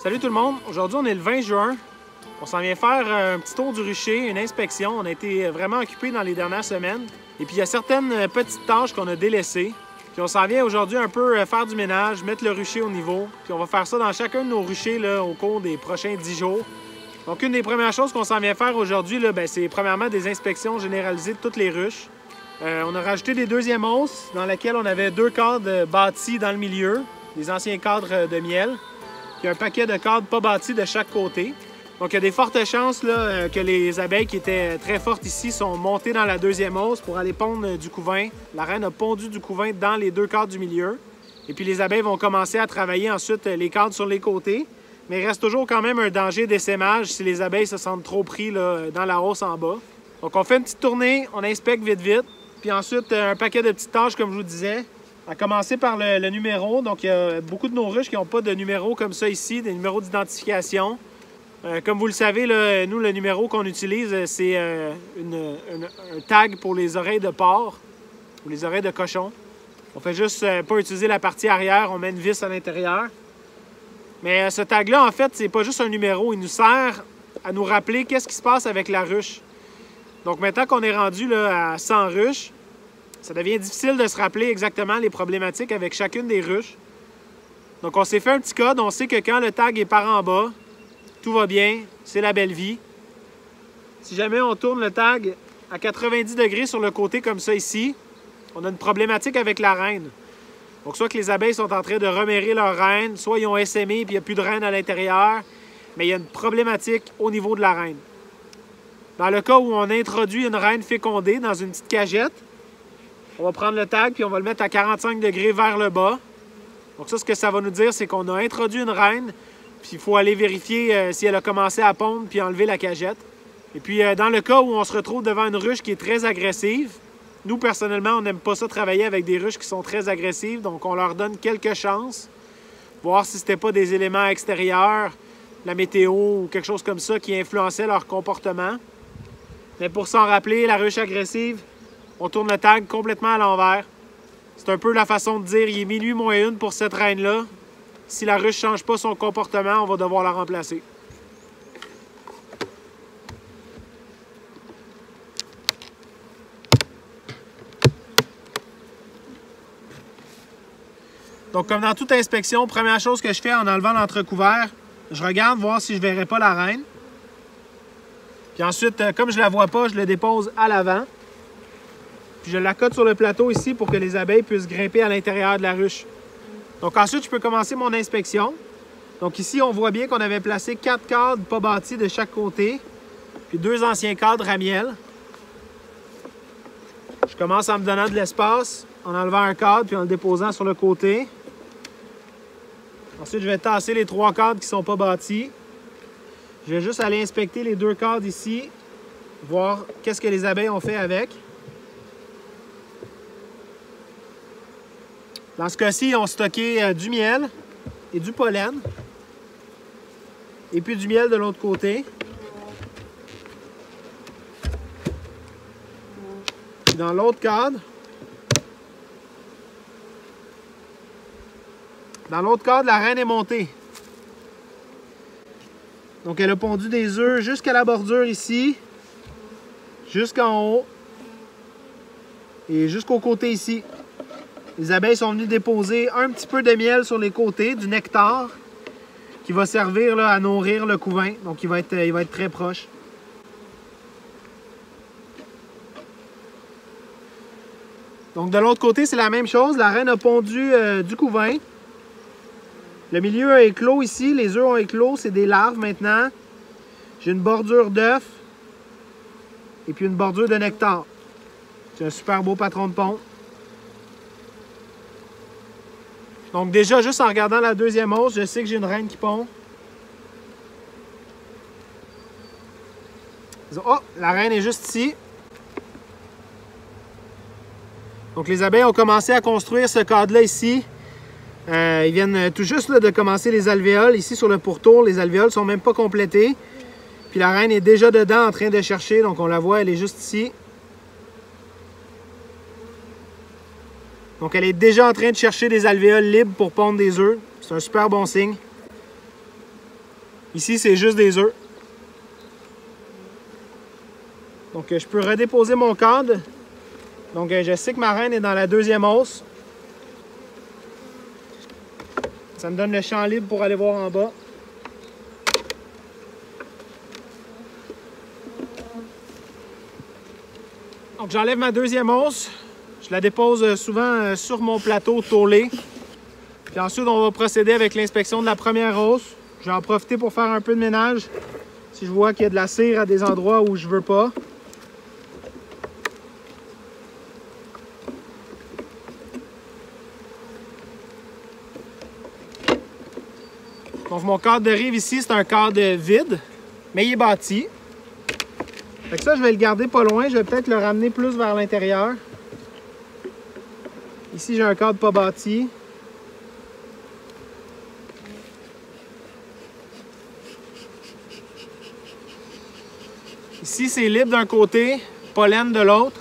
Salut tout le monde! Aujourd'hui, on est le 20 juin. On s'en vient faire un petit tour du rucher, une inspection. On a été vraiment occupés dans les dernières semaines. Et puis, il y a certaines petites tâches qu'on a délaissées. Puis, on s'en vient aujourd'hui un peu faire du ménage, mettre le rucher au niveau. Puis, on va faire ça dans chacun de nos ruchers là, au cours des prochains 10 jours. Donc, une des premières choses qu'on s'en vient faire aujourd'hui, c'est premièrement des inspections généralisées de toutes les ruches. On a rajouté des deuxièmes hausses dans lesquelles on avait 2 cadres bâtis dans le milieu, des anciens cadres de miel. Puis un paquet de cadres pas bâtis de chaque côté. Donc, il y a des fortes chances là, que les abeilles qui étaient très fortes ici sont montées dans la deuxième hausse pour aller pondre du couvain. La reine a pondu du couvain dans les 2 cadres du milieu. Et puis, les abeilles vont commencer à travailler ensuite les cadres sur les côtés. Mais il reste toujours quand même un danger d'essaimage si les abeilles se sentent trop pris là, dans la hausse en bas. Donc, on fait une petite tournée, on inspecte vite. Puis ensuite, un paquet de petites tâches, comme je vous disais. À commencer par le numéro. Donc, il y a beaucoup de nos ruches qui n'ont pas de numéro comme ça ici, des numéros d'identification. Comme vous le savez, là, nous, le numéro qu'on utilise, c'est un tag pour les oreilles de porc ou les oreilles de cochon. On fait juste pas utiliser la partie arrière, on met une vis à l'intérieur. Mais ce tag-là, en fait, c'est pas juste un numéro. Il nous sert à nous rappeler qu'est-ce qui se passe avec la ruche. Donc, maintenant qu'on est rendu là, à 100 ruches, ça devient difficile de se rappeler exactement les problématiques avec chacune des ruches. Donc, on s'est fait un petit code. On sait que quand le tag est par en bas, tout va bien, c'est la belle vie. Si jamais on tourne le tag à 90 degrés sur le côté comme ça ici, on a une problématique avec la reine. Donc, soit que les abeilles sont en train de remérer leur reine, soit ils ont essaimé et il n'y a plus de reine à l'intérieur, mais il y a une problématique au niveau de la reine. Dans le cas où on introduit une reine fécondée dans une petite cagette, on va prendre le tag puis on va le mettre à 45 degrés vers le bas. Donc ça, ce que ça va nous dire, c'est qu'on a introduit une reine, puis il faut aller vérifier si elle a commencé à pondre puis enlever la cagette. Et puis, dans le cas où on se retrouve devant une ruche qui est très agressive, nous, personnellement, on n'aime pas ça travailler avec des ruches qui sont très agressives, donc on leur donne quelques chances, voir si c'était pas des éléments extérieurs, la météo ou quelque chose comme ça qui influençait leur comportement. Mais pour s'en rappeler, la ruche agressive, on tourne le tag complètement à l'envers. C'est un peu la façon de dire, il est minuit moins 1 pour cette reine-là. Si la ruche ne change pas son comportement, on va devoir la remplacer. Donc, comme dans toute inspection, première chose que je fais en enlevant l'entrecouvert, je regarde voir si je ne verrai pas la reine. Puis ensuite, comme je ne la vois pas, je le dépose à l'avant. Puis je l'accote sur le plateau ici pour que les abeilles puissent grimper à l'intérieur de la ruche. Donc ensuite, je peux commencer mon inspection. Donc ici, on voit bien qu'on avait placé 4 cadres pas bâtis de chaque côté, puis 2 anciens cadres à miel. Je commence en me donnant de l'espace, en enlevant un cadre puis en le déposant sur le côté. Ensuite, je vais tasser les 3 cadres qui ne sont pas bâtis. Je vais juste aller inspecter les 2 cadres ici, voir qu'est-ce que les abeilles ont fait avec. Dans ce cas-ci, ils ont stocké du miel et du pollen. Et puis du miel de l'autre côté. Puis dans l'autre cadre, la reine est montée. Donc, elle a pondu des œufs jusqu'à la bordure ici, jusqu'en haut et jusqu'au côté ici. Les abeilles sont venues déposer un petit peu de miel sur les côtés, du nectar, qui va servir là, à nourrir le couvain. Donc, il va être très proche. Donc, de l'autre côté, c'est la même chose. La reine a pondu du couvain. Le milieu a éclos ici. Les œufs ont éclos. C'est des larves maintenant. J'ai une bordure d'œufs et puis une bordure de nectar. C'est un super beau patron de pont. Donc déjà, juste en regardant la deuxième hausse, je sais que j'ai une reine qui pond. Oh, la reine est juste ici. Donc les abeilles ont commencé à construire ce cadre-là ici. Ils viennent tout juste là, de commencer les alvéoles. Ici sur le pourtour, les alvéoles ne sont même pas complétées. Puis la reine est déjà dedans en train de chercher. Donc on la voit, elle est juste ici. Donc, elle est déjà en train de chercher des alvéoles libres pour pondre des œufs. C'est un super bon signe. Ici, c'est juste des œufs. Donc, je peux redéposer mon cadre. Donc, je sais que ma reine est dans la deuxième hausse. Ça me donne le champ libre pour aller voir en bas. Donc, j'enlève ma deuxième hausse. Je la dépose souvent sur mon plateau tôlé. Puis ensuite, on va procéder avec l'inspection de la première hausse. Je vais en profiter pour faire un peu de ménage. Si je vois qu'il y a de la cire à des endroits où je veux pas. Donc, mon cadre de rive ici, c'est un cadre vide, mais il est bâti. Fait que ça, je vais le garder pas loin. Je vais peut-être le ramener plus vers l'intérieur. Ici, j'ai un cadre pas bâti. Ici, c'est libre d'un côté, pollen de l'autre.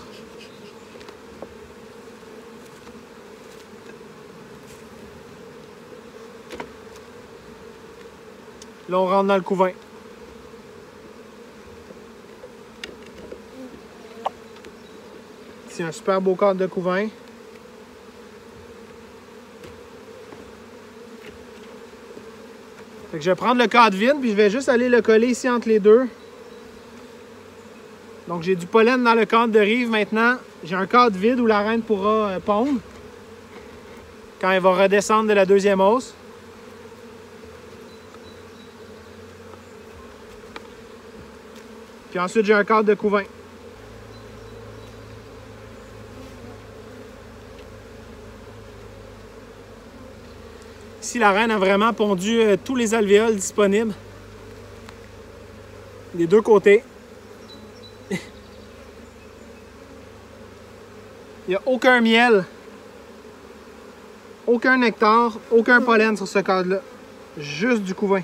Là, on rentre dans le couvain. C'est un super beau cadre de couvain. Fait que je vais prendre le cadre vide, puis je vais juste aller le coller ici entre les deux. Donc j'ai du pollen dans le cadre de rive maintenant. J'ai un cadre vide où la reine pourra pondre quand elle va redescendre de la deuxième hausse. Puis ensuite j'ai un cadre de couvain. Ici la reine a vraiment pondu tous les alvéoles disponibles. Des deux côtés. Il n'y a aucun miel, aucun nectar, aucun pollen sur ce cadre-là. Juste du couvain.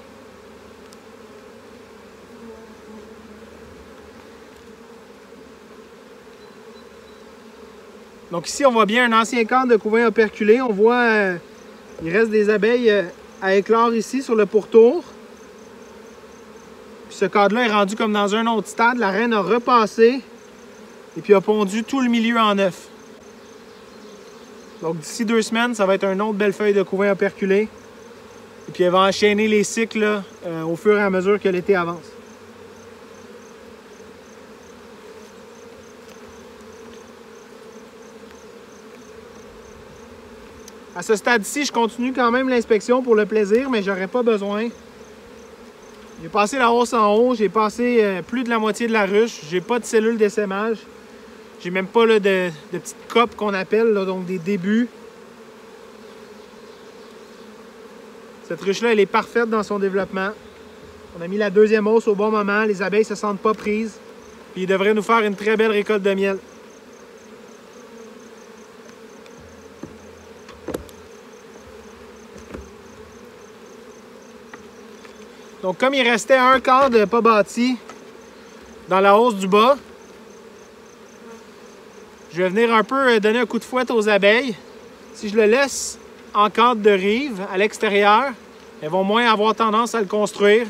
Donc ici, on voit bien un ancien cadre de couvain operculé. On voit, il reste des abeilles à éclore ici sur le pourtour. Puis ce cadre-là est rendu comme dans un autre stade. La reine a repassé et puis a pondu tout le milieu en œuf. Donc d'ici 2 semaines, ça va être une autre belle feuille de couvain operculé. Et puis elle va enchaîner les cycles là, au fur et à mesure que l'été avance. À ce stade-ci, je continue quand même l'inspection pour le plaisir, mais j'aurais pas besoin. J'ai passé la hausse en haut, j'ai passé plus de la moitié de la ruche, j'ai pas de cellules d'essaimage. J'ai même pas là, de petites copes qu'on appelle, là, donc des débuts. Cette ruche-là, elle est parfaite dans son développement. On a mis la deuxième hausse au bon moment, les abeilles ne se sentent pas prises. Puis il devrait nous faire une très belle récolte de miel. Donc comme il restait un cadre pas bâti dans la hausse du bas, je vais venir un peu donner un coup de fouette aux abeilles. Si je le laisse en cadre de rive à l'extérieur, elles vont moins avoir tendance à le construire.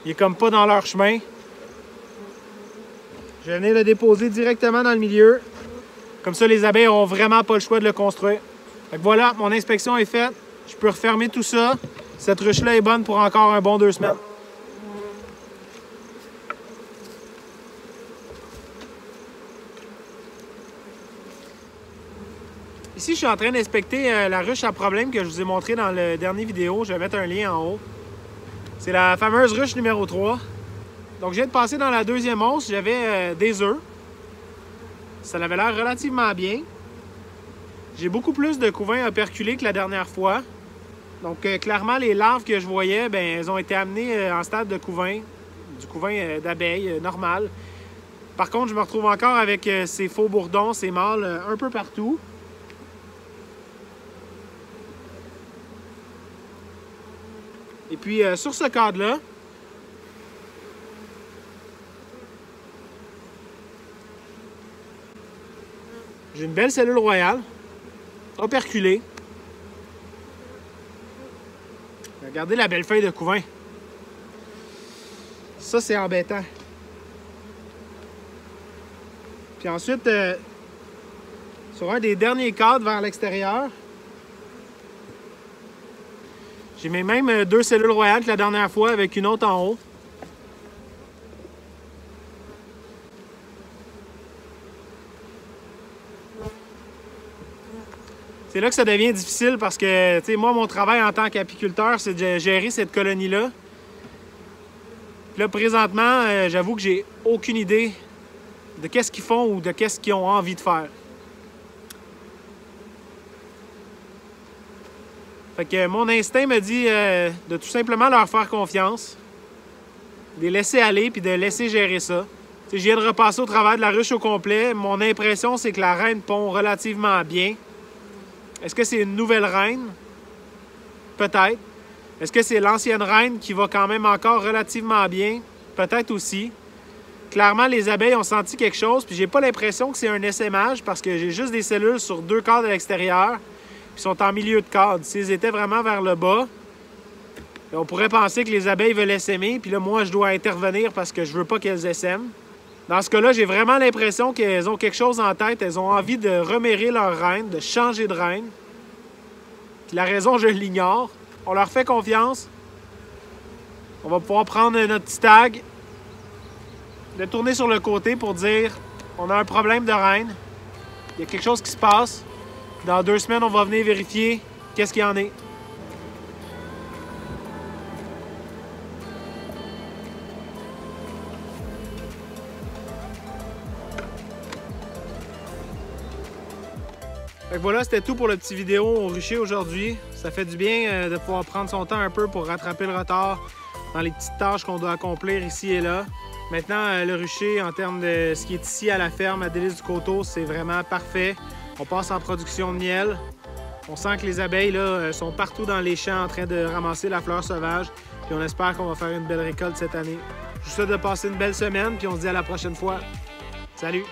Il est comme pas dans leur chemin. Je vais venir le déposer directement dans le milieu. Comme ça, les abeilles n'auront vraiment pas le choix de le construire. Fait que voilà, mon inspection est faite. Je peux refermer tout ça. Cette ruche-là est bonne pour encore un bon 2 semaines. Ici, je suis en train d'inspecter la ruche à problème que je vous ai montré dans la dernière vidéo. Je vais mettre un lien en haut. C'est la fameuse ruche numéro 3. Donc, je viens de passer dans la deuxième hausse. J'avais des œufs. Ça avait l'air relativement bien. J'ai beaucoup plus de couvains operculés que la dernière fois. Donc, clairement, les larves que je voyais, ben, elles ont été amenées en stade de couvain. Du couvain d'abeilles normal. Par contre, je me retrouve encore avec ces faux bourdons, ces mâles un peu partout. Et puis, sur ce cadre-là, j'ai une belle cellule royale, operculée. Regardez la belle feuille de couvain. Ça, c'est embêtant. Puis ensuite, sur un des derniers cadres vers l'extérieur, j'ai mis même 2 cellules royales que la dernière fois avec une autre en haut. C'est là que ça devient difficile parce que, tu sais, moi, mon travail en tant qu'apiculteur, c'est de gérer cette colonie-là. Puis là, présentement, j'avoue que j'ai aucune idée de qu'est-ce qu'ils font ou de qu'est-ce qu'ils ont envie de faire. Fait que mon instinct me dit de tout simplement leur faire confiance, de les laisser aller puis de laisser gérer ça. T'sais, je viens de repasser au travers de la ruche au complet. Mon impression, c'est que la reine pond relativement bien. Est-ce que c'est une nouvelle reine? Peut-être. Est-ce que c'est l'ancienne reine qui va quand même encore relativement bien? Peut-être aussi. Clairement, les abeilles ont senti quelque chose, puis j'ai pas l'impression que c'est un essaimage parce que j'ai juste des cellules sur 2 cadres à l'extérieur. Ils sont en milieu de cadre. S'ils étaient vraiment vers le bas, on pourrait penser que les abeilles veulent essaimer, puis là, moi, je dois intervenir parce que je veux pas qu'elles essaiment. Dans ce cas-là, j'ai vraiment l'impression qu'elles ont quelque chose en tête. Elles ont envie de remérer leur reine, de changer de reine. Puis la raison, je l'ignore. On leur fait confiance. On va pouvoir prendre notre petit tag, le tourner sur le côté pour dire on a un problème de reine. Il y a quelque chose qui se passe. Dans 2 semaines, on va venir vérifier qu'est-ce qu'il y en est. Fait que voilà, c'était tout pour le petit vidéo au rucher aujourd'hui. Ça fait du bien de pouvoir prendre son temps un peu pour rattraper le retard dans les petites tâches qu'on doit accomplir ici et là. Maintenant, le rucher, en termes de ce qui est ici à la ferme à Délices-du-Coteau, c'est vraiment parfait. On passe en production de miel. On sent que les abeilles là, sont partout dans les champs en train de ramasser la fleur sauvage. Puis on espère qu'on va faire une belle récolte cette année. Je vous souhaite de passer une belle semaine, puis on se dit à la prochaine fois. Salut!